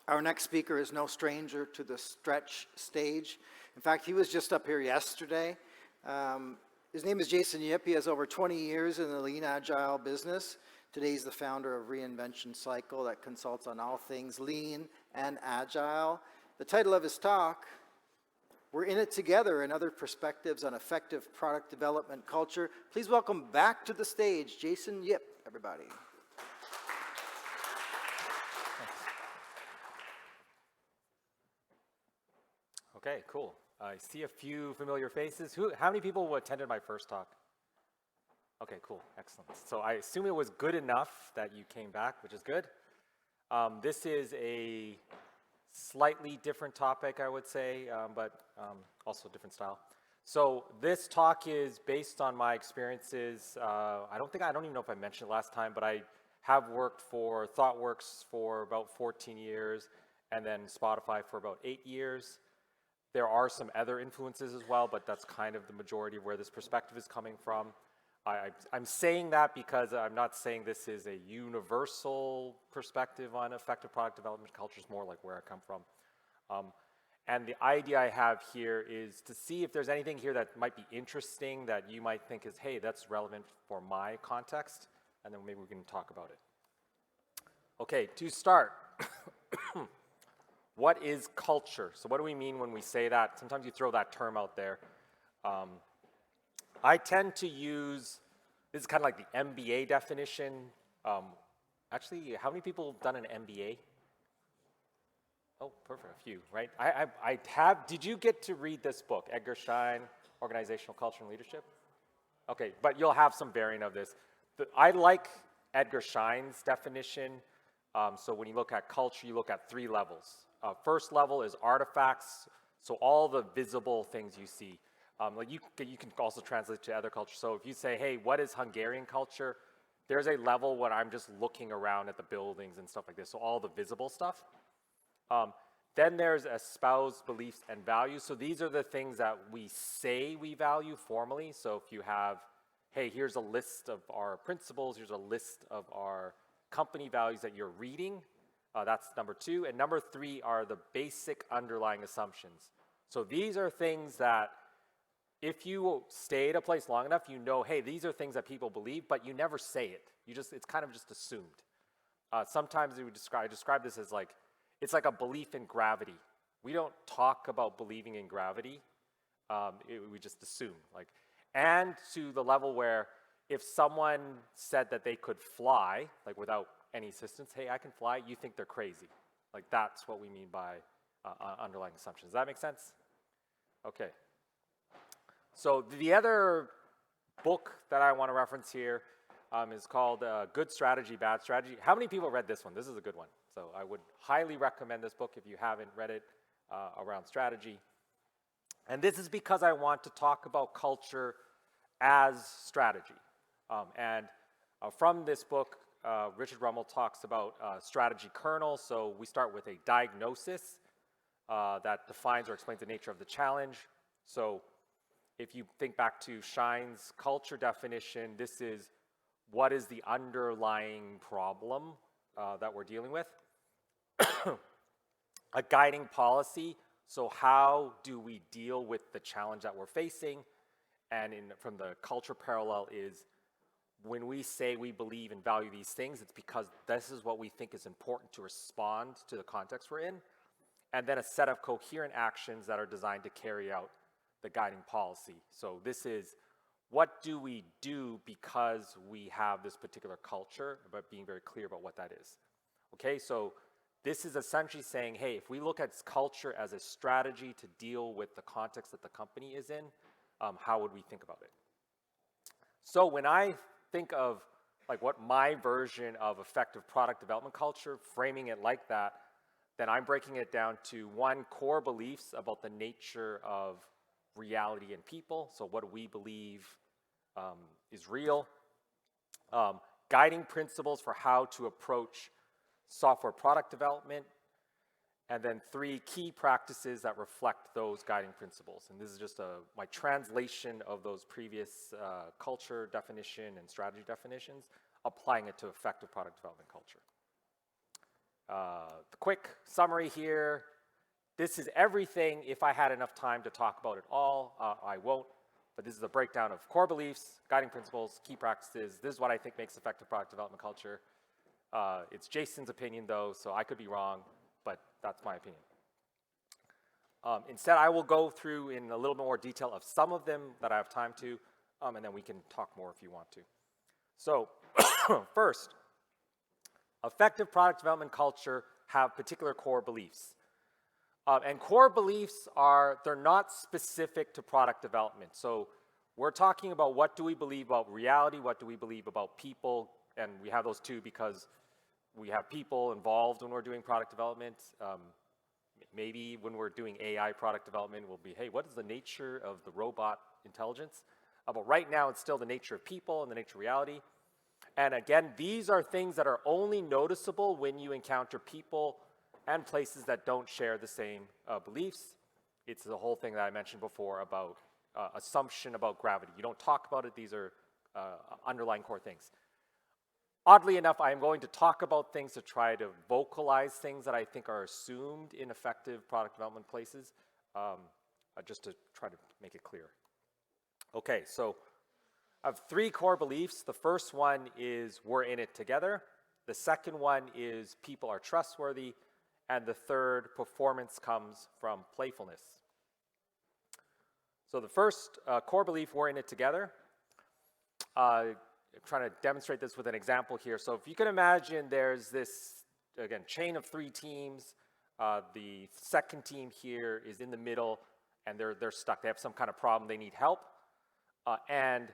Our next speaker is no stranger to the stretch stage. In fact, he was just up here yesterday. His name is Jason Yip. He has over 20 years in the lean agile business. Today he's the founder of Reinvention Cycle that consults on all things lean and agile. The title of his talk, We're in It Together, and Other Perspectives on Effective Product Development Culture. Please welcome back to the stage, Jason Yip, everybody. Okay, cool. I see a few familiar faces. How many people attended my first talk? Okay, cool, excellent. So I assume it was good enough that you came back, which is good. This is a slightly different topic, I would say, but also different style. So this talk is based on my experiences. I don't even know if I mentioned it last time, but I have worked for ThoughtWorks for about 14 years, and then Spotify for about 8 years. There are some other influences as well, but that's kind of the majority of where this perspective is coming from. I'm saying that because I'm not saying this is a universal perspective on effective product development culture. It's more like where I come from. And the idea I have here is to see if there's anything here that might be interesting that you might think is, hey, that's relevant for my context, and then maybe we can talk about it. Okay, to start. What is culture? So what do we mean when we say that? Sometimes you throw that term out there. I tend to use, this is kind of like the MBA definition. Actually, how many people have done an MBA? Oh, perfect, a few, right? Did you get to read this book, Edgar Schein, Organizational Culture and Leadership? Okay, but you'll have some variant of this. I like Edgar Schein's definition. So when you look at culture, you look at 3 levels. First level is artifacts, so all the visible things you see. Like you can also translate to other cultures. So if you say, hey, what is Hungarian culture? There's a level where I'm just looking around at the buildings and stuff like this, so all the visible stuff. Then there's espoused beliefs and values. So these are the things that we say we value formally. So if you have, hey, here's a list of our principles, here's a list of our company values that you're reading. That's number 2. And number 3 are the basic underlying assumptions. So these are things that if you stay at a place long enough, you know, hey, these are things that people believe, but you never say it. It's kind of just assumed. Sometimes I describe this as like, it's like a belief in gravity. We don't talk about believing in gravity. We just assume. And to the level where if someone said that they could fly, like without any assistance, hey, I can fly, you think they're crazy. Like that's what we mean by underlying assumptions. Does that make sense? Okay. So the other book that I want to reference here is called Good Strategy, Bad Strategy. How many people read this one? This is a good one. So I would highly recommend this book if you haven't read it around strategy. And this is because I want to talk about culture as strategy. From this book, Richard Rummel talks about strategy kernel. So we start with a diagnosis that defines or explains the nature of the challenge. So if you think back to Schein's culture definition, this is what is the underlying problem that we're dealing with. A guiding policy, so how do we deal with the challenge that we're facing? And from the culture parallel is when we say we believe and value these things, it's because this is what we think is important to respond to the context we're in, and then a set of coherent actions that are designed to carry out the guiding policy. So this is what do we do because we have this particular culture, but being very clear about what that is. Okay, so this is essentially saying, hey, if we look at culture as a strategy to deal with the context that the company is in, how would we think about it? So when I think of like what my version of effective product development culture, framing it like that, then I'm breaking it down to 1, core beliefs about the nature of reality and people. So what do we believe is real? Guiding principles for how to approach software product development. And then 3 key practices that reflect those guiding principles. And this is just my translation of those previous culture definition and strategy definitions, applying it to effective product development culture. The quick summary here, this is everything. If I had enough time to talk about it all, I won't, but this is a breakdown of core beliefs, guiding principles, key practices. This is what I think makes effective product development culture. It's Jason's opinion though, so I could be wrong, but that's my opinion. Instead, I will go through in a little bit more detail of some of them that I have time to, and then we can talk more if you want to. So first, effective product development culture have particular core beliefs. And core beliefs they're not specific to product development. So we're talking about what do we believe about reality, what do we believe about people, and we have those two because we have people involved when we're doing product development. Maybe when we're doing AI product development, we'll be, hey, what is the nature of the robot intelligence? But right now, it's still the nature of people and the nature of reality. And again, these are things that are only noticeable when you encounter people and places that don't share the same beliefs. It's the whole thing that I mentioned before about assumption about gravity. You don't talk about it. These are underlying core things. Oddly enough, I am going to talk about things to try to vocalize things that I think are assumed in effective product development places, just to try to make it clear. Okay, so I have 3 core beliefs. The first one is we're in it together. The second one is people are trustworthy. And the third, performance comes from playfulness. So the first core belief, we're in it together. I'm trying to demonstrate this with an example here. So if you can imagine there's this, again, chain of 3 teams. The second team here is in the middle, and they're stuck. They have some kind of problem. They need help. And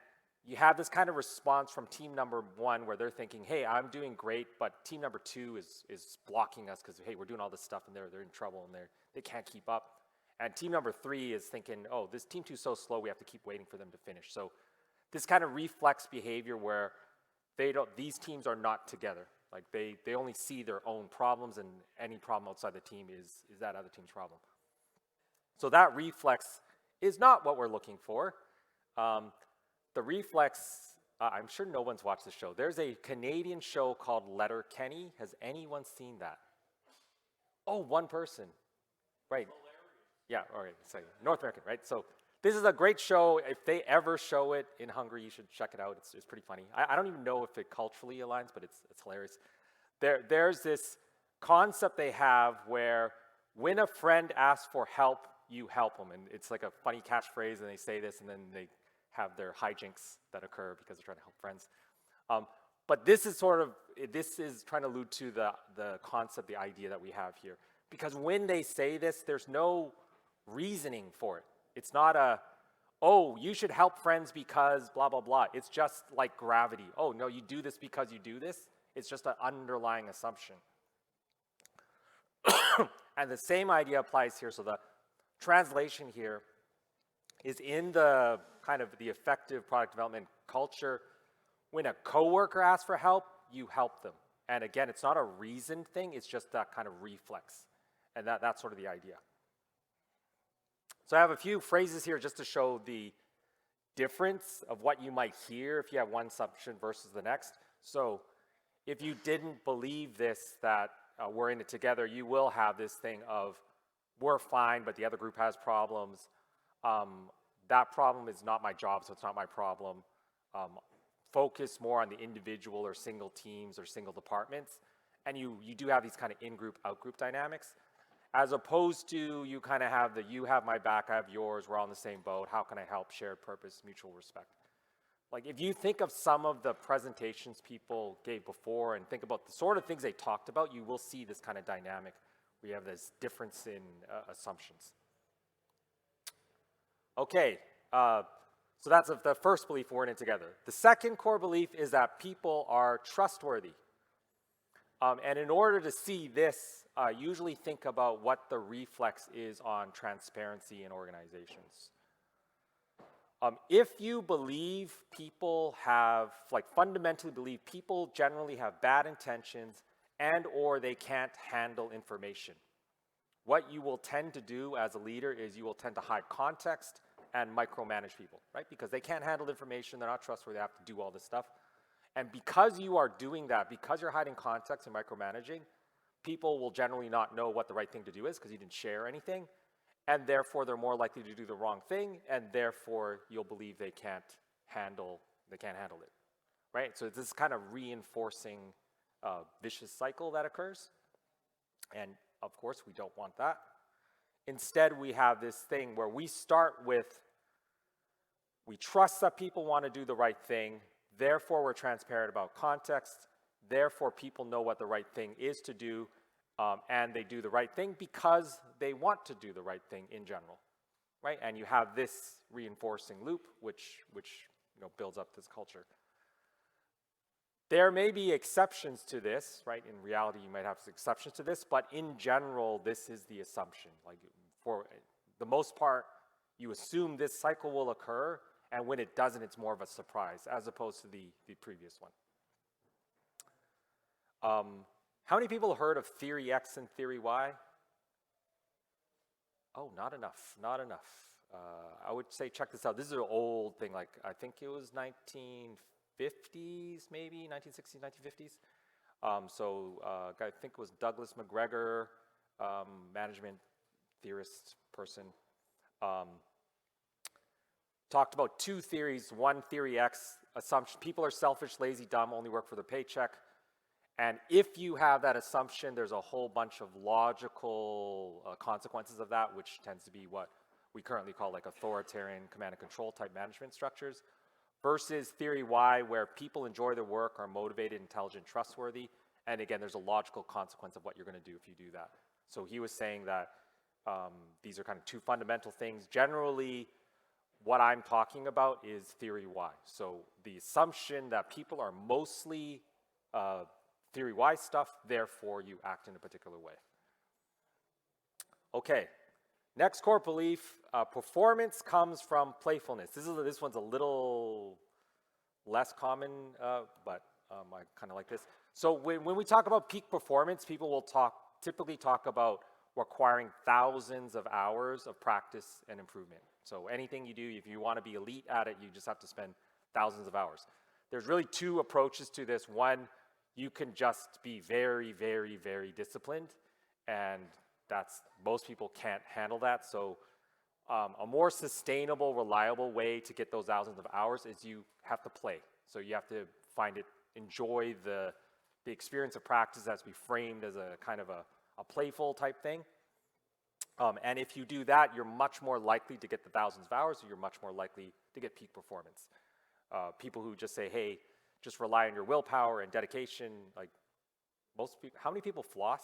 you have this kind of response from team number 1 where they're thinking, hey, I'm doing great, but team number 2 is blocking us because, hey, we're doing all this stuff and they're in trouble and they can't keep up. And team number 3 is thinking, oh, this team 2 is so slow, we have to keep waiting for them to finish. So this kind of reflex behavior where these teams are not together. Like they only see their own problems, and any problem outside the team is that other team's problem. So that reflex is not what we're looking for. The reflex, I'm sure no one's watched the show. There's a Canadian show called Letterkenny. Has anyone seen that? Oh, one person. Right. Yeah, all right. So North American, right? So this is a great show. If they ever show it in Hungary, you should check it out. It's pretty funny. I don't even know if it culturally aligns, but it's hilarious. There's this concept they have where when a friend asks for help, you help them. And it's like a funny catchphrase, and they say this, and then they have their hijinks that occur because they're trying to help friends. But this is trying to allude to the concept, the idea that we have here. Because when they say this, there's no reasoning for it. It's not oh, you should help friends because blah, blah, blah. It's just like gravity. Oh, no, you do this because you do this. It's just an underlying assumption. And the same idea applies here. So the translation here is in the kind of the effective product development culture. When a coworker asks for help, you help them. And again, it's not a reasoned thing, it's just that kind of reflex. And that's sort of the idea. So I have a few phrases here just to show the difference of what you might hear if you have one assumption versus the next. So if you didn't believe this, that we're in it together, you will have this thing of we're fine, but the other group has problems. That problem is not my job, so it's not my problem. Focus more on the individual or single teams or single departments. And you do have these kind of in-group, out-group dynamics. As opposed to you kind of have the you have my back, I have yours, we're all in the same boat, how can I help, shared purpose, mutual respect. Like if you think of some of the presentations people gave before and think about the sort of things they talked about, you will see this kind of dynamic where you have this difference in assumptions. Okay, so that's the first belief, we're in it together. The second core belief is that people are trustworthy. And in order to see this, usually think about what the reflex is on transparency in organizations. If you believe people have, like fundamentally believe people generally have bad intentions and or they can't handle information, what you will tend to do as a leader is you will tend to hide context and micromanage people, right? Because they can't handle information, they're not trustworthy, they have to do all this stuff. And because you are doing that, because you're hiding context and micromanaging, people will generally not know what the right thing to do is because you didn't share anything, and therefore they're more likely to do the wrong thing, and therefore you'll believe they can't handle it, right? So it's this kind of reinforcing vicious cycle that occurs, and of course we don't want that. Instead, we have this thing where we start with, we trust that people want to do the right thing, therefore we're transparent about context, therefore people know what the right thing is to do, and they do the right thing because they want to do the right thing in general, right? And you have this reinforcing loop, which builds up this culture. There may be exceptions to this, right? In reality, you might have exceptions to this, but in general, this is the assumption. Like, for the most part, you assume this cycle will occur, and when it doesn't, it's more of a surprise, as opposed to the previous one. How many people heard of theory X and theory Y? Oh, not enough, not enough. I would say check this out. This is an old thing, like I think it was 1950s, maybe 1960s, 1950s. I think it was Douglas McGregor, management theorist person, talked about two theories. One, theory X, assumption, people are selfish, lazy, dumb, only work for their paycheck. And if you have that assumption, there's a whole bunch of logical consequences of that, which tends to be what we currently call like authoritarian command and control type management structures, versus theory Y, where people enjoy their work, are motivated, intelligent, trustworthy. And again, there's a logical consequence of what you're going to do if you do that. So he was saying that these are kind of two fundamental things. Generally, what I'm talking about is theory Y. So the assumption that people are mostly theory Y stuff, therefore you act in a particular way. Okay, next core belief, performance comes from playfulness. This one's a little less common, but I kind of like this. So when we talk about peak performance, people will typically talk about requiring thousands of hours of practice and improvement. So anything you do, if you want to be elite at it, you just have to spend thousands of hours. There's really two approaches to this. One, you can just be very, very, very disciplined, and most people can't handle that. So a more sustainable, reliable way to get those thousands of hours is you have to play. So you have to enjoy the experience of practice that's be framed as a kind of a playful type thing. And if you do that, you're much more likely to get the thousands of hours, or you're much more likely to get peak performance. People who just say, hey, just rely on your willpower and dedication, like most people, how many people floss?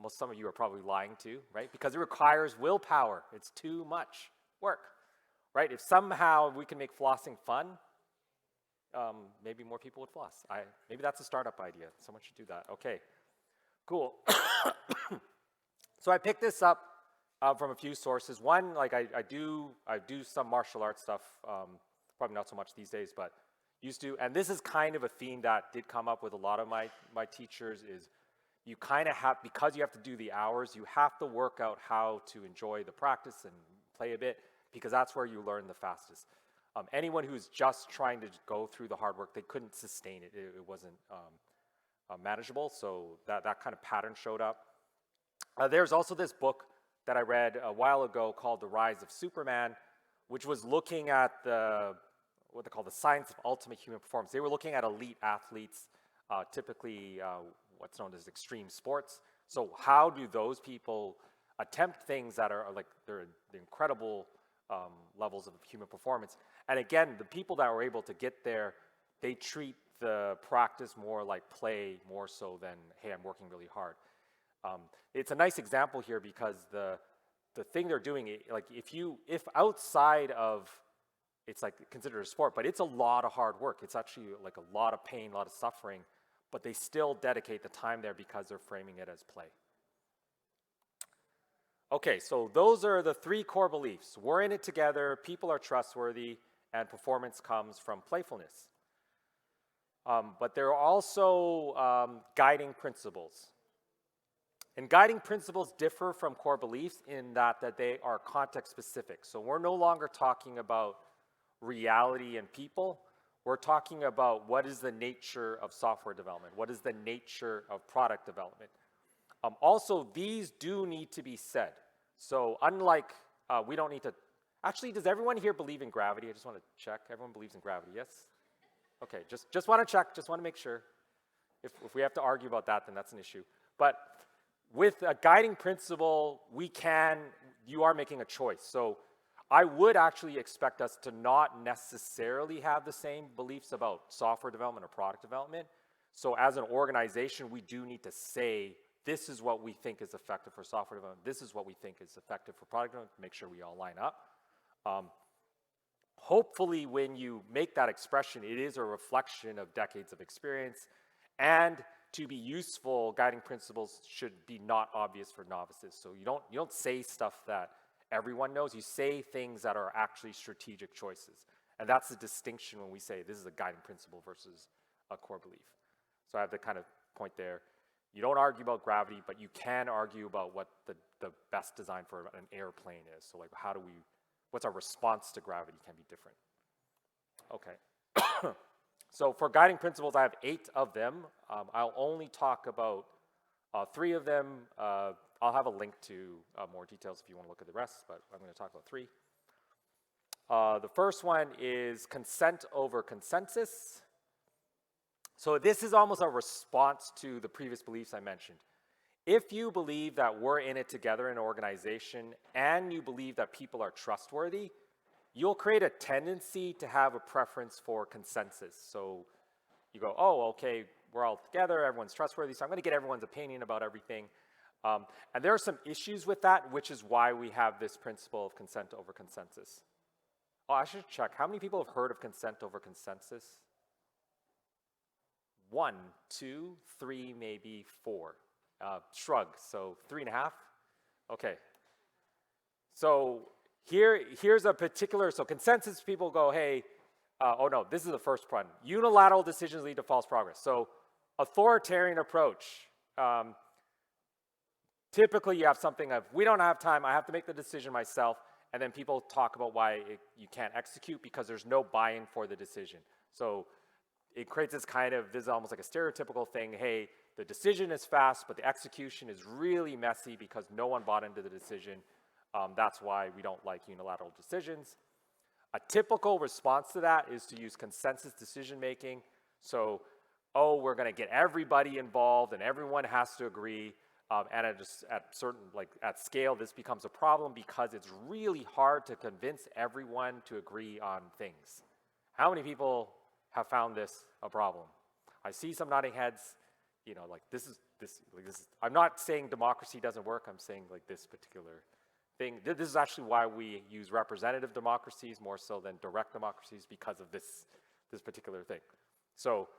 Some of you are probably lying too, right? Because it requires willpower. It's too much work, right? If somehow we can make flossing fun, maybe more people would floss. Maybe that's a startup idea. Someone should do that. Okay, cool. So I picked this up from a few sources. One, like I do some martial arts stuff, probably not so much these days, but used to. And this is kind of a theme that did come up with a lot of my teachers is you kind of have, because you have to do the hours, you have to work out how to enjoy the practice and play a bit, because that's where you learn the fastest. Anyone who's just trying to go through the hard work, they couldn't sustain it. It wasn't manageable, so that kind of pattern showed up. There's also this book that I read a while ago called The Rise of Superman, which was looking at what they call the science of ultimate human performance. They were looking at elite athletes, typically what's known as extreme sports. So how do those people attempt things that are like they're the incredible levels of human performance? And again, the people that were able to get there, they treat the practice more like play, more so than, hey, I'm working really hard. It's a nice example here because the thing they're doing, like if outside of, it's like considered a sport, but it's a lot of hard work. It's actually like a lot of pain, a lot of suffering, but they still dedicate the time there because they're framing it as play. Okay, so those are the three core beliefs. We're in it together, people are trustworthy, and performance comes from playfulness. But there are also guiding principles. And guiding principles differ from core beliefs in that they are context specific. So we're no longer talking about reality and people. we're talking about what is the nature of software development, what is the nature of product development. Also, these do need to be said. So unlike, we don't need to, actually, does everyone here believe in gravity? I just want to check. Everyone believes in gravity, yes? Okay, just want to check, just want to make sure. If we have to argue about that, then that's an issue. But with a guiding principle, you are making a choice. So I would actually expect us to not necessarily have the same beliefs about software development or product development. So as an organization, we do need to say, this is what we think is effective for software development, this is what we think is effective for product development, to make sure we all line up. Hopefully, when you make that expression, it is a reflection of decades of experience, and to be useful, guiding principles should be not obvious for novices. So you don't say stuff that everyone knows. You say things that are actually strategic choices, and that's the distinction when we say this is a guiding principle versus a core belief. So I have to kind of point there. You don't argue about gravity, but you can argue about what the best design for an airplane is. So like, what's our response to gravity can be different. Okay. So for guiding principles, I have 8 of them. I'll only talk about 3 of them. I'll have a link to more details if you want to look at the rest, but I'm going to talk about 3. The first one is consent over consensus. So this is almost a response to the previous beliefs I mentioned. If you believe that we're in it together in an organization and you believe that people are trustworthy, you'll create a tendency to have a preference for consensus. So you go, oh, okay, we're all together, everyone's trustworthy, so I'm going to get everyone's opinion about everything. And there are some issues with that, which is why we have this principle of consent over consensus. Oh, I should check. How many people have heard of consent over consensus? 1, 2, 3, maybe 4. Shrug, so 3.5. Okay. So here's a particular, so consensus people go, hey, oh no, this is the first one. Unilateral decisions lead to false progress. So authoritarian approach. Typically you have something of, we don't have time, I have to make the decision myself, and then people talk about why you can't execute because there's no buy-in for the decision. So it creates this is almost like a stereotypical thing, hey, the decision is fast, but the execution is really messy because no one bought into the decision. That's why we don't like unilateral decisions. A typical response to that is to use consensus decision making. So, oh, we're going to get everybody involved and everyone has to agree. And at scale, this becomes a problem because it's really hard to convince everyone to agree on things. How many people have found this a problem? I see some nodding heads. You know, like this is. I'm not saying democracy doesn't work. I'm saying like this particular thing. This is actually why we use representative democracies more so than direct democracies, because of this particular thing. So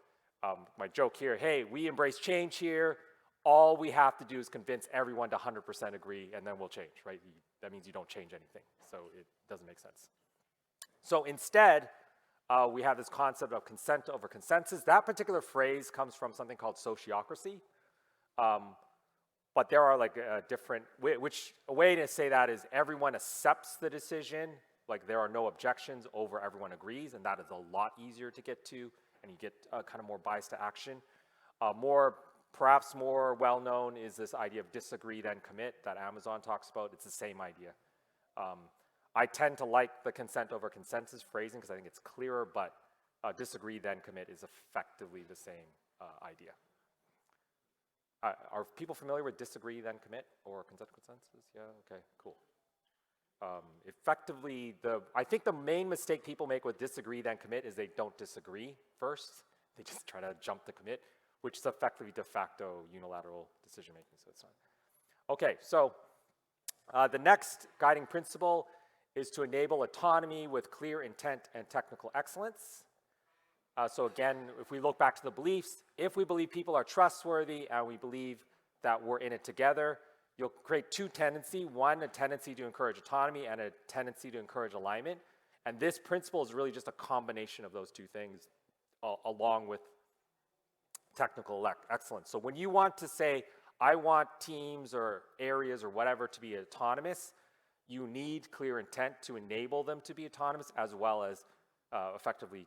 my joke here, hey, we embrace change here. All we have to do is convince everyone to 100% agree, and then we'll change, right? That means you don't change anything, so it doesn't make sense. So instead, we have this concept of consent over consensus. That particular phrase comes from something called sociocracy. But there are like a way to say that is everyone accepts the decision, like there are no objections over everyone agrees, and that is a lot easier to get to, and you get kind of more bias to action. Perhaps more well-known is this idea of disagree then commit that Amazon talks about. It's the same idea. I tend to like the consent over consensus phrasing because I think it's clearer, but disagree then commit is effectively the same idea. Are people familiar with disagree then commit or consent consensus? Yeah, okay, cool. Effectively, I think the main mistake people make with disagree then commit is they don't disagree first. They just try to jump to commit, which is effectively de facto unilateral decision making, so it's fine. Okay, so the next guiding principle is to enable autonomy with clear intent and technical excellence. So again, if we look back to the beliefs, if we believe people are trustworthy and we believe that we're in it together, you'll create 2 tendencies. One, a tendency to encourage autonomy and a tendency to encourage alignment. And this principle is really just a combination of those 2 things along with technical excellence. So when you want to say, I want teams or areas or whatever to be autonomous, you need clear intent to enable them to be autonomous, as well as effectively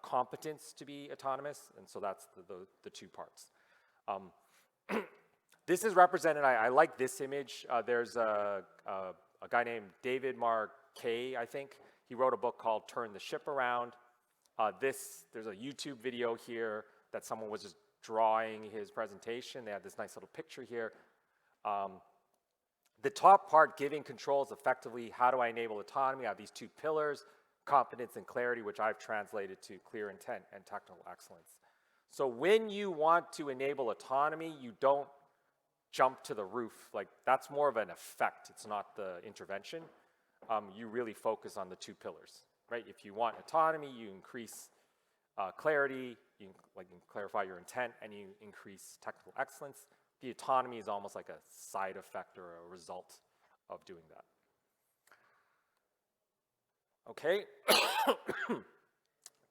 competence to be autonomous, and so that's the two parts. This is represented, I like this image. There's a guy named David Marquet, I think. He wrote a book called Turn the Ship Around. There's a YouTube video here that someone was just drawing his presentation. They had this nice little picture here. The top part, giving controls effectively, how do I enable autonomy? I have these two pillars, competence and clarity, which I've translated to clear intent and technical excellence. So when you want to enable autonomy, you don't jump to the roof. Like, that's more of an effect. It's not the intervention. You really focus on the two pillars, right? If you want autonomy, you increase clarity, you can clarify your intent, and you increase technical excellence. The autonomy is almost like a side effect or a result of doing that. Okay.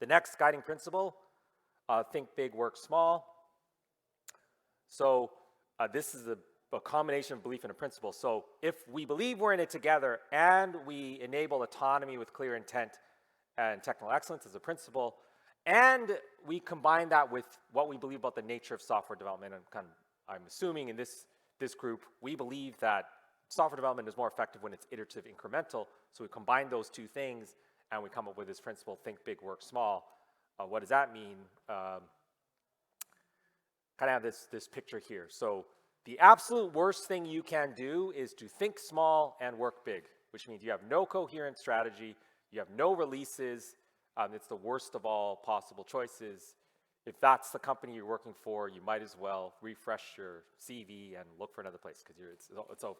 The next guiding principle, think big, work small. So this is a combination of belief and a principle. So if we believe we're in it together and we enable autonomy with clear intent and technical excellence as a principle, and we combine that with what we believe about the nature of software development, and I'm assuming in this group, we believe that software development is more effective when it's iterative, incremental. So we combine those two things and we come up with this principle, think big, work small. What does that mean? Kind of have this picture here. So the absolute worst thing you can do is to think small and work big, which means you have no coherent strategy, you have no releases. It's the worst of all possible choices. If that's the company you're working for, you might as well refresh your CV and look for another place because it's over.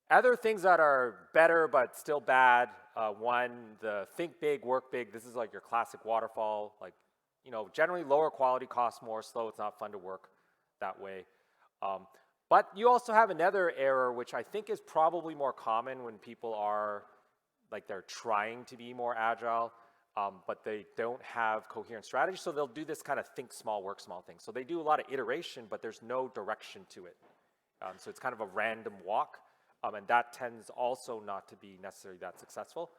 Other things that are better but still bad, one, the think big, work big. This is like your classic waterfall. Like, generally lower quality, costs more, slow. It's not fun to work that way. But you also have another error, which I think is probably more common when people are, like, they're trying to be more agile. But they don't have coherent strategy, so they'll do this kind of think small, work small thing. So they do a lot of iteration, but there's no direction to it. So it's kind of a random walk, and that tends also not to be necessarily that successful.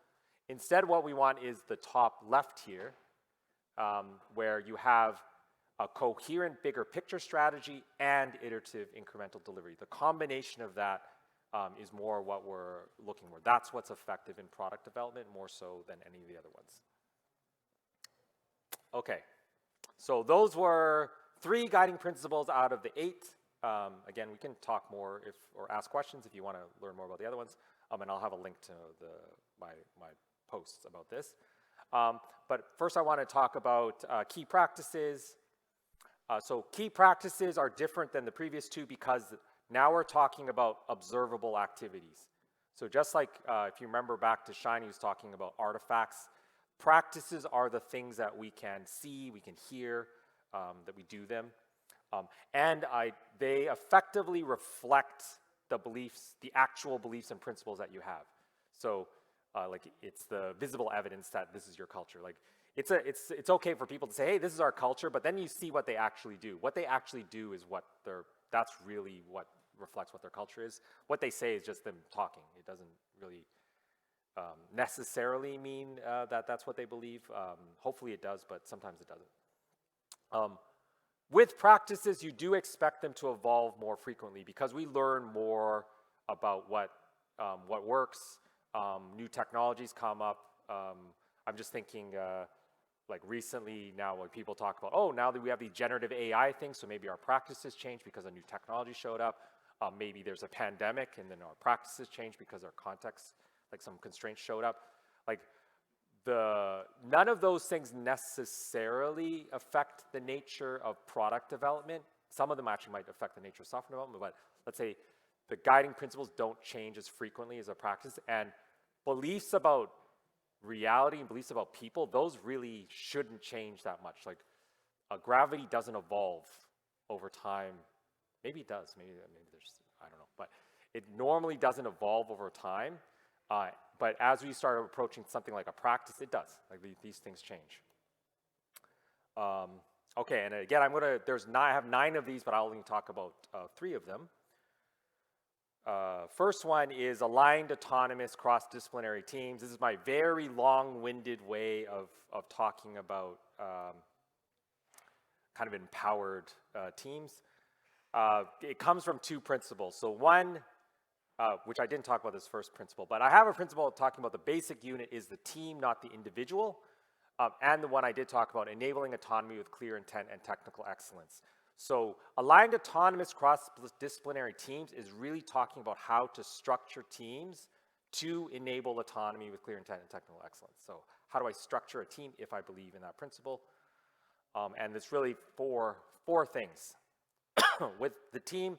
Instead, what we want is the top left here, where you have a coherent, bigger picture strategy and iterative incremental delivery. The combination of that is more what we're looking for. That's what's effective in product development, more so than any of the other ones. Okay, so those were 3 guiding principles out of the 8. Again, we can talk more or ask questions if you want to learn more about the other ones, and I'll have a link to my posts about this. But first I want to talk about key practices. So key practices are different than the previous 2 because now we're talking about observable activities. So just like if you remember back to Shiny, he was talking about artifacts. Practices are the things that we can see, we can hear, that we do them. And they effectively reflect the beliefs, the actual beliefs and principles that you have. So like it's the visible evidence that this is your culture. Like it's okay for people to say, hey, this is our culture, but then you see what they actually do. What they actually do is that's really what reflects what their culture is. What they say is just them talking. It doesn't really necessarily mean that that's what they believe. Hopefully it does, but sometimes it doesn't. With practices, you do expect them to evolve more frequently because we learn more about what works. New technologies come up. I'm just thinking, like recently now when people talk about, oh, now that we have these generative AI things, so maybe our practices change because a new technology showed up. Maybe there's a pandemic and then our practices change because our context, like some constraints showed up. Like none of those things necessarily affect the nature of product development. Some of them actually might affect the nature of software development, but let's say the guiding principles don't change as frequently as a practice, and beliefs about reality and beliefs about people, those really shouldn't change that much. Like gravity doesn't evolve over time. Maybe it does, maybe there's, I don't know, but it normally doesn't evolve over time. But as we start approaching something like a practice, it does. Like these things change. Okay, and again, I have 9 of these, but I'll only talk about 3 of them. First one is aligned, autonomous, cross-disciplinary teams. This is my very long-winded way of talking about kind of empowered teams. It comes from two principles. So one, which I didn't talk about this first principle, but I have a principle talking about the basic unit is the team, not the individual. And the one I did talk about, enabling autonomy with clear intent and technical excellence. So aligned, autonomous, cross-disciplinary teams is really talking about how to structure teams to enable autonomy with clear intent and technical excellence. So how do I structure a team if I believe in that principle? And it's really four things. With the team,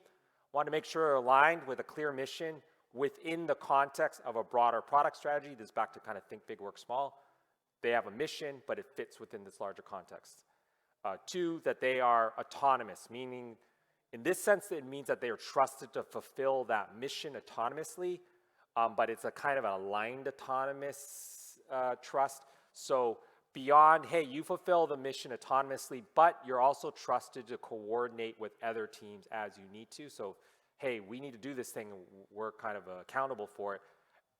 want to make sure they're aligned with a clear mission within the context of a broader product strategy. This is back to kind of think big, work small. They have a mission, but it fits within this larger context. Two, that they are autonomous, meaning in this sense, it means that they are trusted to fulfill that mission autonomously, but it's a kind of aligned autonomous trust. So beyond, hey, you fulfill the mission autonomously, but you're also trusted to coordinate with other teams as you need to. So, hey, we need to do this thing, we're kind of accountable for it,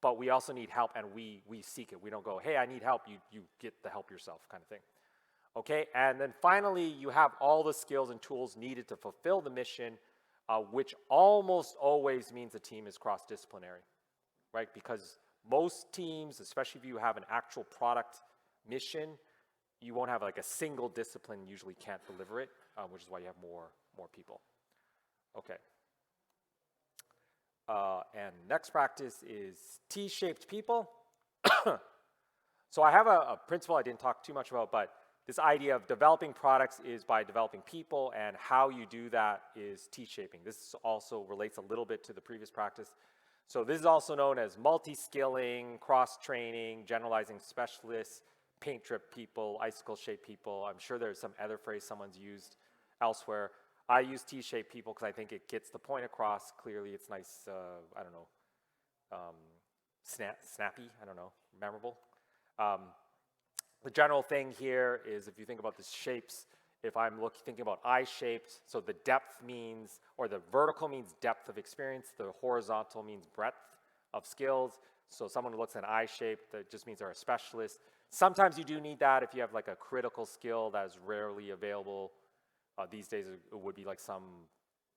but we also need help and we seek it. We don't go, hey, I need help, you get the help yourself kind of thing. Okay, and then finally, you have all the skills and tools needed to fulfill the mission, which almost always means the team is cross-disciplinary, right? Because most teams, especially if you have an actual product mission, you won't have like a single discipline usually can't deliver it, which is why you have more people. Okay. And next practice is T-shaped people. So I have a principle I didn't talk too much about, but this idea of developing products is by developing people, and how you do that is T-shaping. This also relates a little bit to the previous practice. So this is also known as multi-skilling, cross-training, generalizing specialists, paint drip people, icicle-shaped people. I'm sure there's some other phrase someone's used elsewhere. I use T-shaped people because I think it gets the point across clearly. It's nice, I don't know, snappy, I don't know, memorable. The general thing here is if you think about the shapes, if I'm thinking about eye-shaped, so the depth means, or the vertical means depth of experience, the horizontal means breadth of skills. So someone who looks at eye-shaped, that just means they're a specialist. Sometimes you do need that if you have like a critical skill that is rarely available. These days it would be like some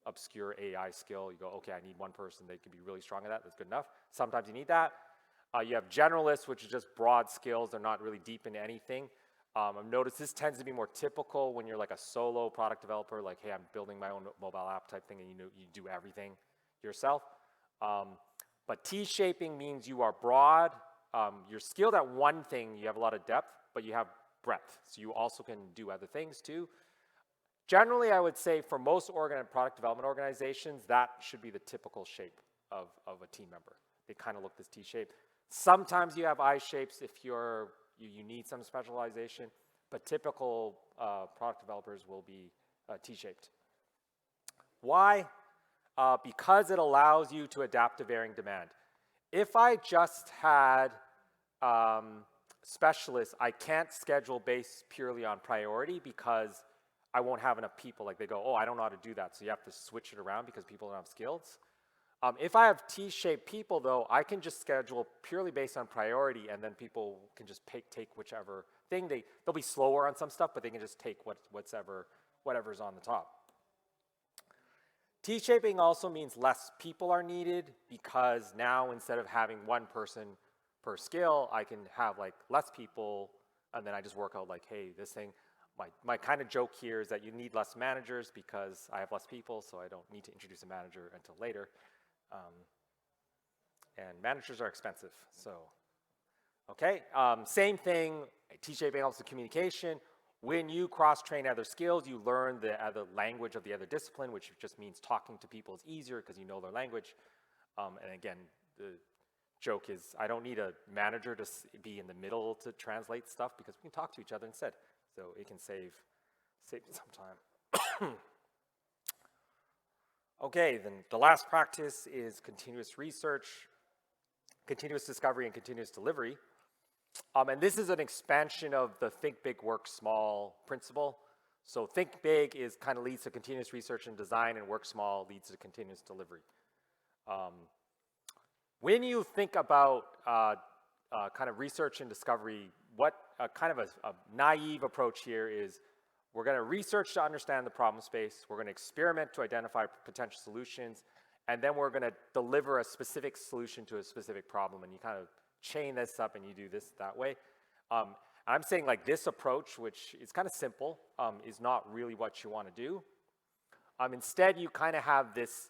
obscure AI skill. You go, okay, I need one person, they can be really strong at that, that's good enough. Sometimes you need that. You have generalists, which is just broad skills. They're not really deep into anything. I've noticed this tends to be more typical when you're like a solo product developer, like, hey, I'm building my own mobile app type thing, and you do everything yourself. But T-shaping means you are broad. You're skilled at one thing, you have a lot of depth, but you have breadth. So you also can do other things too. Generally, I would say for most product development organizations, that should be the typical shape of a team member. They kind of look this T-shape. Sometimes you have eye shapes if you need some specialization, but typical product developers will be T-shaped. Why? Because it allows you to adapt to varying demand. If I just had specialists, I can't schedule based purely on priority because I won't have enough people. Like they go, oh, I don't know how to do that, so you have to switch it around because people don't have skills. If I have T-shaped people, though, I can just schedule purely based on priority, and then people can just take whichever thing. They'll be slower on some stuff, but they can just take whatever's on the top. T-shaping also means less people are needed because now instead of having one person per skill, I can have like less people, and then I just work out like, hey, this thing. My kind of joke here is that you need less managers because I have less people, so I don't need to introduce a manager until later. And managers are expensive, so, okay. Same thing, T-shaping helps with communication. When you cross-train other skills, you learn the other language of the other discipline, which just means talking to people is easier because you know their language. And again, the joke is I don't need a manager to be in the middle to translate stuff because we can talk to each other instead. So it can save some time. Okay, then the last practice is continuous research, continuous discovery, and continuous delivery. And this is an expansion of the think big, work small principle. So think big kind of leads to continuous research and design, and work small leads to continuous delivery. When you think about kind of research and discovery, what kind of a naive approach here is we're going to research to understand the problem space, we're going to experiment to identify potential solutions, and then we're going to deliver a specific solution to a specific problem, and you kind of chain this up and you do this that way. I'm saying like this approach, which is kind of simple, is not really what you want to do. Instead, you kind of have this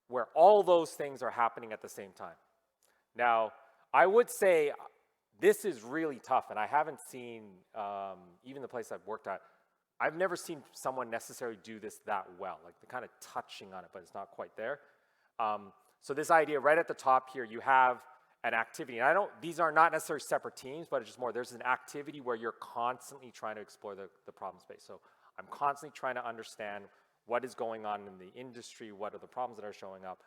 where all those things are happening at the same time. Now, I would say this is really tough, and I haven't seen, even the place I've worked at, I've never seen someone necessarily do this that well. Like they're kind of touching on it, but it's not quite there. So this idea right at the top here, you have an activity. And these are not necessarily separate teams, but it's just more, there's an activity where you're constantly trying to explore the problem space. So I'm constantly trying to understand what is going on in the industry, what are the problems that are showing up.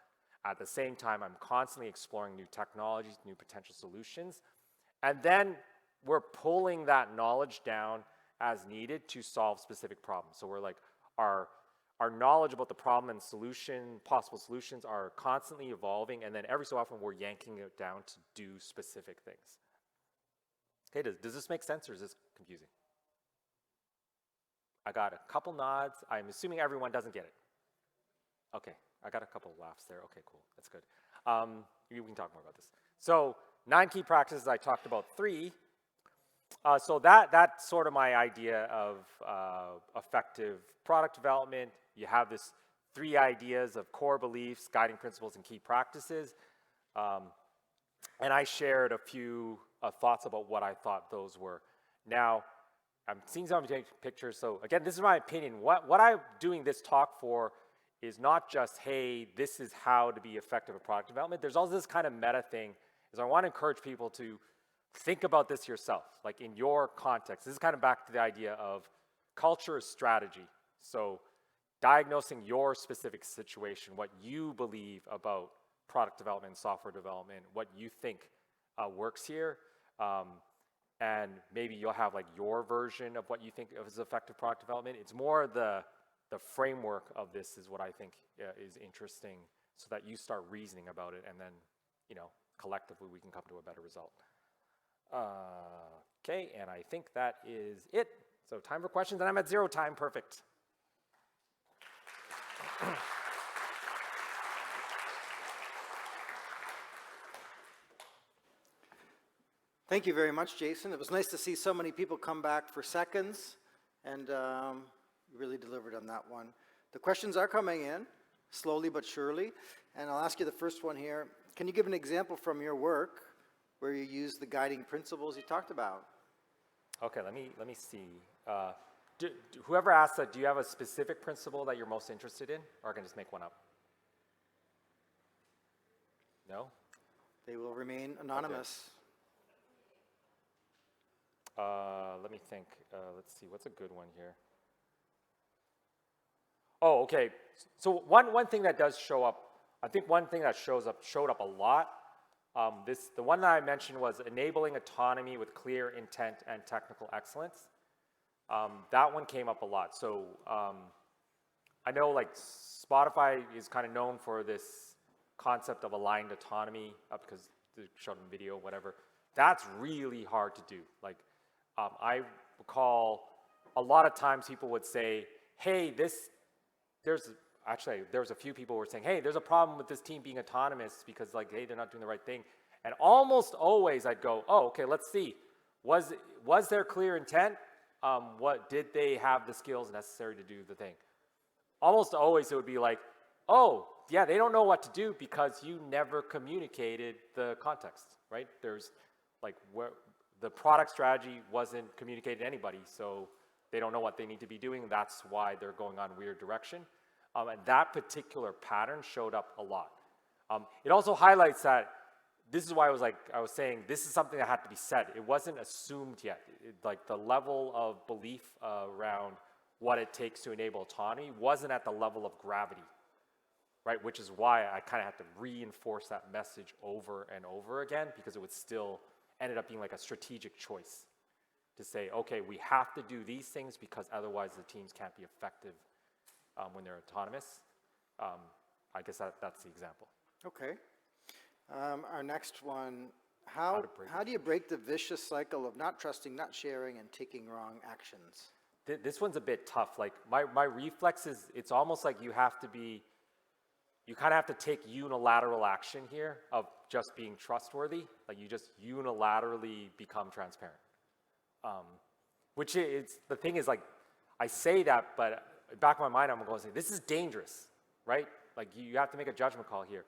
At the same time, I'm constantly exploring new technologies, new potential solutions. And then we're pulling that knowledge down as needed to solve specific problems. So we're like, our knowledge about the problem and possible solutions are constantly evolving, and then every so often we're yanking it down to do specific things. Okay, does this make sense, or is this confusing? I got a couple nods. I'm assuming everyone doesn't get it. Okay, I got a couple laughs there. Okay, cool, that's good. We can talk more about this. So 9 key practices, I talked about 3. So that's sort of my idea of effective product development. You have this 3 ideas of core beliefs, guiding principles, and key practices. And I shared a few thoughts about what I thought those were. Now, I'm seeing some pictures. So again, this is my opinion. What I'm doing this talk for is not just, hey, this is how to be effective at product development. There's also this kind of meta thing, is I want to encourage people to think about this yourself, like in your context. This is kind of back to the idea of culture is strategy. So diagnosing your specific situation, what you believe about product development, software development, what you think works here, and maybe you'll have like your version of what you think is effective product development. It's more the framework of this is what I think is interesting, so that you start reasoning about it, and then, collectively we can come to a better result. Okay, and I think that is it. So time for questions, and I'm at 0 time, perfect. Thank you very much, Jason. It was nice to see so many people come back for seconds, and you really delivered on that one. The questions are coming in, slowly but surely, and I'll ask you the first one here. Can you give an example from your work where you use the guiding principles you talked about? Okay, let me see. Whoever asked that, do you have a specific principle that you're most interested in, or I can just make one up? No? They will remain anonymous. Okay. Let me think. Let's see, what's a good one here? Oh, okay. So one thing that does show up, I think one thing that showed up a lot, the one that I mentioned was enabling autonomy with clear intent and technical excellence. That one came up a lot. So I know like Spotify is kind of known for this concept of aligned autonomy because they showed in video, whatever. That's really hard to do. Like I recall a lot of times people would say, hey, there was a few people who were saying, hey, there's a problem with this team being autonomous because like, hey, they're not doing the right thing. And almost always I'd go, oh, okay, let's see. Was there clear intent? Did they have the skills necessary to do the thing? Almost always it would be like, oh, yeah, they don't know what to do because you never communicated the context, right? There's like where the product strategy wasn't communicated to anybody, so they don't know what they need to be doing. That's why they're going on weird direction. And that particular pattern showed up a lot. It also highlights that this is why I was saying this is something that had to be said. It wasn't assumed yet. Like the level of belief around what it takes to enable autonomy wasn't at the level of gravity, right? Which is why I kind of had to reinforce that message over and over again, because it would still ended up being like a strategic choice to say, okay, we have to do these things because otherwise the teams can't be effective when they're autonomous. I guess that's the example. Okay. Our next one, how do you break the vicious cycle of not trusting, not sharing, and taking wrong actions? This one's a bit tough. Like my reflex is, it's almost like you kind of have to take unilateral action here of just being trustworthy. Like you just unilaterally become transparent. Which is, the thing is, like, I say that, but back in my mind, I'm going to say, this is dangerous, right? Like you have to make a judgment call here.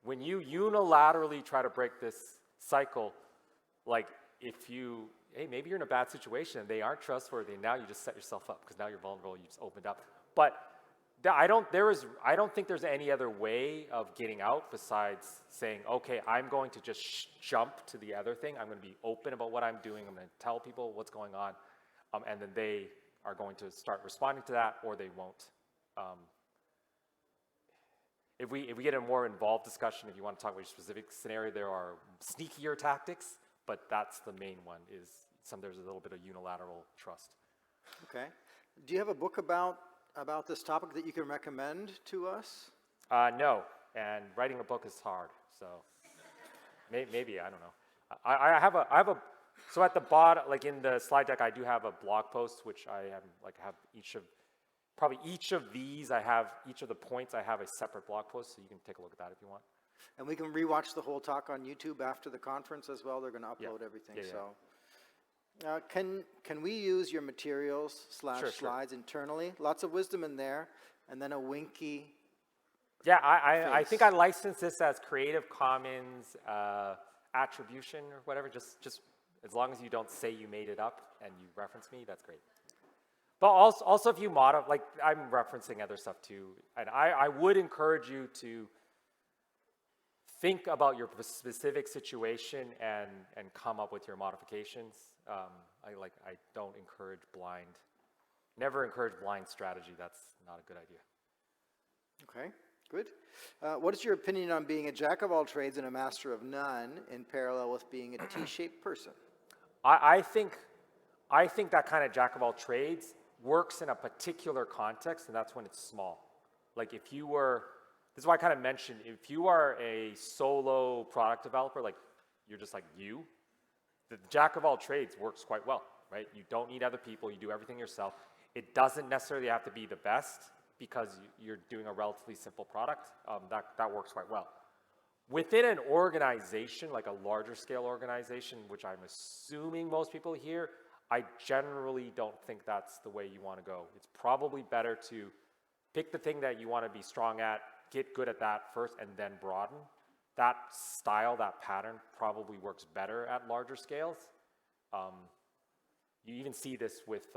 When you unilaterally try to break this cycle, like hey, maybe you're in a bad situation and they aren't trustworthy, and now you just set yourself up because now you're vulnerable, you just opened up. But I don't think there's any other way of getting out besides saying, okay, I'm going to just jump to the other thing. I'm going to be open about what I'm doing. I'm going to tell people what's going on, and then they are going to start responding to that, or they won't. If we get a more involved discussion, if you want to talk about your specific scenario, there are sneakier tactics, but that's the main one, is there's a little bit of unilateral trust. Okay. Do you have a book about this topic that you can recommend to us? No, and writing a book is hard, so maybe, I don't know. I have a, so at the bottom, like in the slide deck, I do have a blog post, which I have probably each of these, each of the points, I have a separate blog post, so you can take a look at that if you want. And we can rewatch the whole talk on YouTube after the conference as well. They're going to upload everything. So, can we use your materials / slides internally? Lots of wisdom in there, and then a winky. Yeah, I think I license this as Creative Commons attribution or whatever. Just as long as you don't say you made it up and you reference me, that's great. But also if you modify, like I'm referencing other stuff too, and I would encourage you to think about your specific situation and come up with your modifications. I don't encourage never encourage blind strategy. That's not a good idea. Okay, good. What is your opinion on being a jack of all trades and a master of none in parallel with being a T-shaped person? I think that kind of jack of all trades works in a particular context, and that's when it's small. Like if you were, this is why I kind of mentioned, if you are a solo product developer, like you're just like you, the jack of all trades works quite well, right? You don't need other people, you do everything yourself. It doesn't necessarily have to be the best because you're doing a relatively simple product. That works quite well. Within an organization, like a larger scale organization, which I'm assuming most people here, I generally don't think that's the way you want to go. It's probably better to pick the thing that you want to be strong at, get good at that first, and then broaden. That style, that pattern probably works better at larger scales. You even see this with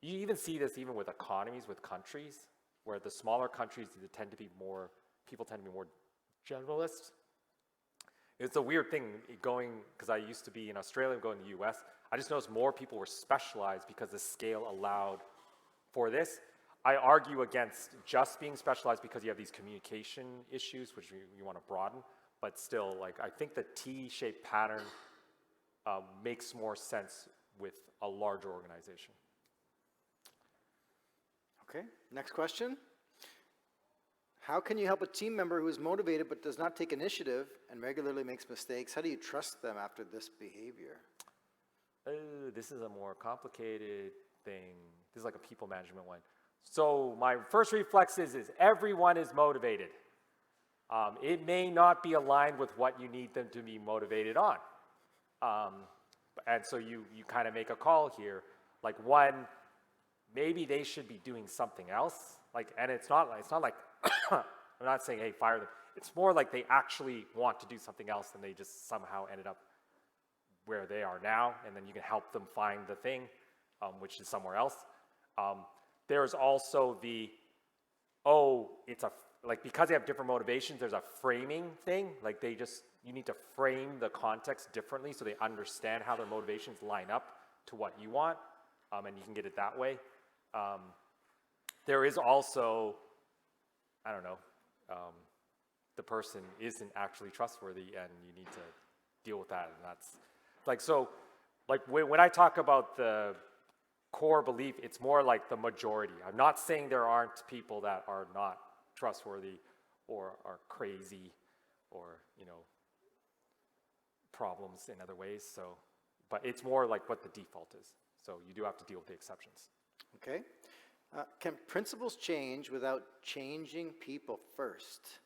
even with economies, with countries, where the smaller countries people tend to be more generalist. It's a weird thing because I used to be in Australia, going to the US. I just noticed more people were specialized because the scale allowed for this. I argue against just being specialized because you have these communication issues, which you want to broaden, but still, like, I think the T-shaped pattern makes more sense with a larger organization. Okay, next question. How can you help a team member who is motivated but does not take initiative and regularly makes mistakes? How do you trust them after this behavior? This is a more complicated thing. This is like a people management one. So my first reflex is everyone is motivated. It may not be aligned with what you need them to be motivated on. And so you kind of make a call here. Like, one, maybe they should be doing something else. Like, and it's not like I'm not saying, hey, fire them. It's more like they actually want to do something else and they just somehow ended up where they are now, and then you can help them find the thing, which is somewhere else. There's also because they have different motivations, there's a framing thing. Like you need to frame the context differently so they understand how their motivations line up to what you want, and you can get it that way. There is also, I don't know, the person isn't actually trustworthy and you need to deal with that, and that's, when I talk about the core belief, it's more like the majority. I'm not saying there aren't people that are not trustworthy or are crazy, or problems in other ways. So, but it's more like what the default is. So you do have to deal with the exceptions. Okay. Can principles change without changing people first?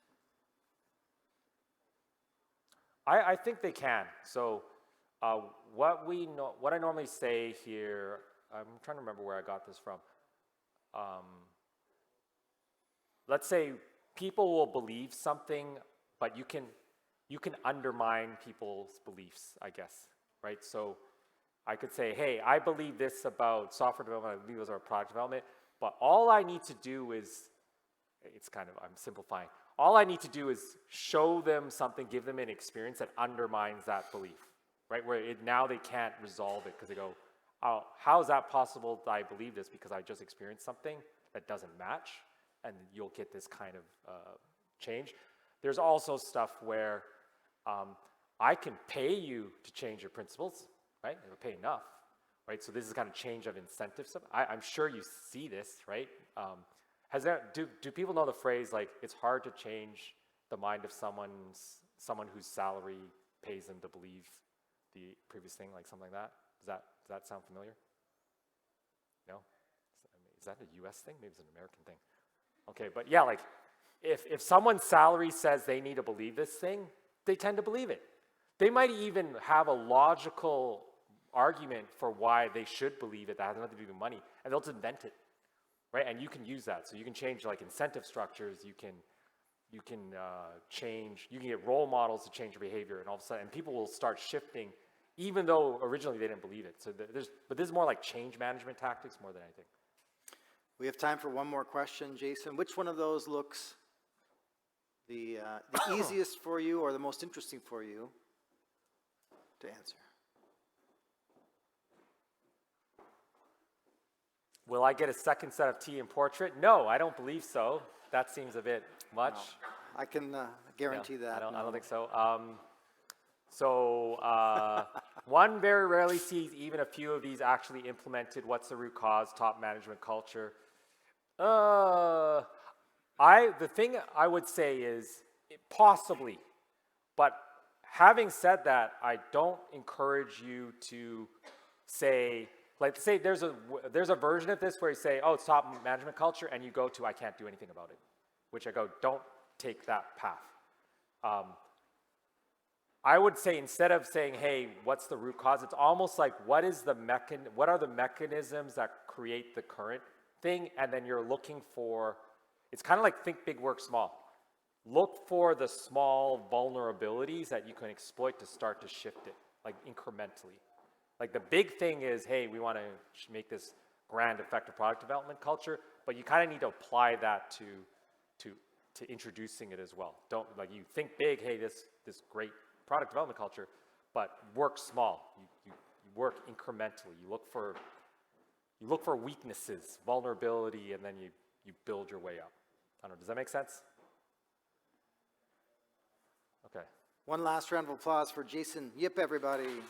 I think they can. So what I normally say here, I'm trying to remember where I got this from. Let's say people will believe something, but you can undermine people's beliefs, I guess, right? So I could say, hey, I believe this about software development, I believe this about product development, but all I need to do is, I'm simplifying. All I need to do is show them something, give them an experience that undermines that belief, right? Where now they can't resolve it because they go, oh, how is that possible that I believe this because I just experienced something that doesn't match? And you'll get this kind of change. There's also stuff where I can pay you to change your principles, right? If I pay enough, right? So this is kind of change of incentive stuff. I'm sure you see this, right? Do people know the phrase, like, it's hard to change the mind of someone whose salary pays them to believe the previous thing, like something like that? Does that sound familiar? No? Is that a US thing? Maybe it's an American thing. Okay, but yeah, like, if someone's salary says they need to believe this thing, they tend to believe it. They might even have a logical argument for why they should believe it that has nothing to do with money, and they'll just invent it, right? And you can use that. So you can change like incentive structures, you can get role models to change your behavior, and all of a sudden, and people will start shifting, even though originally they didn't believe it. So but this is more like change management tactics more than anything. We have time for one more question, Jason. Which one of those looks the easiest for you or the most interesting for you to answer? Will I get a second set of tea and portrait? No, I don't believe so. That seems a bit much. No, I can guarantee that. I don't think so. One very rarely sees even a few of these actually implemented. What's the root cause? Top management culture. The thing I would say is possibly, but having said that, I don't encourage you to say, like, say there's a version of this where you say, oh, it's top management culture, and you go to, I can't do anything about it, which I go, don't take that path. I would say, instead of saying, hey, what's the root cause, it's almost like, what are the mechanisms that create the current thing? And then you're looking for, it's kind of like think big, work small. Look for the small vulnerabilities that you can exploit to start to shift it, like incrementally. Like the big thing is, hey, we want to make this grand, effective product development culture, but you kind of need to apply that to introducing it as well. Don't, like, you think big, hey, this great product development culture, but work small. You work incrementally. You look for weaknesses, vulnerability, and then you build your way up. I don't know, does that make sense? Okay. One last round of applause for Jason Yip, everybody.